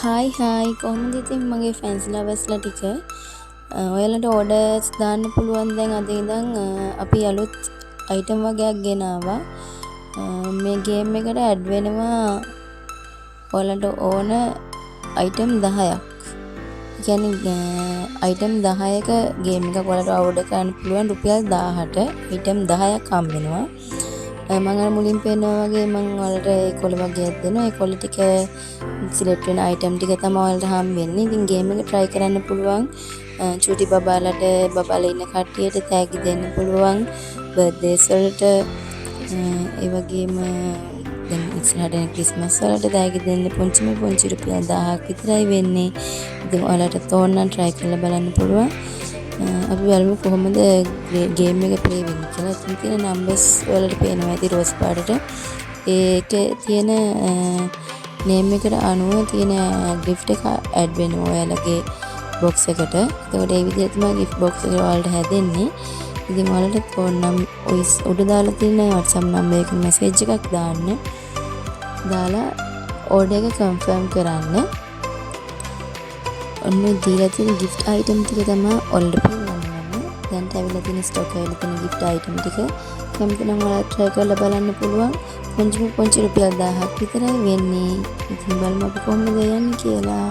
Hi කොහොමද ඉතින් මගේ ෆැන්ස් ලවර්ස්ලා ටික ඔයාලට ඕඩර්ස් දාන්න පුළුවන් දැන් අද ඉඳන් අපි අලුත් අයිටම් වගේක් ගෙනාවා මේ ගේම් එකට ඇඩ් වෙනවා ඔයාලට ඕන අයිටම් 10ක්. කියන්නේ අයිටම් 10ක ගේම් එකක් ඔයාලට ඕඩර් කරන්න පුළුවන් රුපියල් 1000ට අයිටම් 10ක් හම්බ වෙනවා. මම අර මුලින් පෙන්නනවා වගේ මම ඔයාලට ඒ කොළ වගේක් දෙනවා. ඒ කොළ ටික සිලෙක්ට් වෙන අයිටම් ටික තමයි ඔයාලට හම්බ වෙන්නේ. ඉතින් ගේම් එක try කරන්න පුළුවන්. චූටි බබාලට බබාලා ඉන්න කට්ටියට තෑගි දෙන්න පුළුවන්. බර්ත්ඩේස් වලට ඒ වගේම දැන් ඉස්සරහට එන ක්‍රිස්මස් වලට තෑගි දෙන්න පුංචි රුපියල් 1000ක් විතරයි වෙන්නේ. ඉතින් ඔයාලට තෝරන්න try කරලා බලන්න පුළුවන්. අපි බලමු කොහොමද ගේම් එක ප්ලේ වෙන්නේ කියලා. ඉතින් තියෙන නම්බර්ස් වලට පේනවා ඇති රෝස් පාටට. ඒකේ තියෙන නේම් එකට අනුව තියෙන gift එක ඇඩ් වෙනවා ඔයාලගේ box එකට. එතකොට ඒ විදිහට තමයි gift box එක ඔයාලට හැදෙන්නේ. ඉතින් ඔයාලට ෆෝන් නම් උඩ දාලා තියෙන WhatsApp number එකකට message එකක් දාන්න. දාලා order එක confirm කරන්න. ඔන්න දීලා තියෙන gift item ටික තමයි ඔයාලට පෙන්නන්නේ. දැන් ඇවිල්ලා තියෙන stock එකේ තියෙන gift item ටික කැමති නම් ඔයාලා try කරලා බලන්න පුළුවන්. පුංචි රුපියල් 1000ක් විතරයි වෙන්නේ. ඉතින් බලමු අපි කොහොමද යන්නේ කියලා.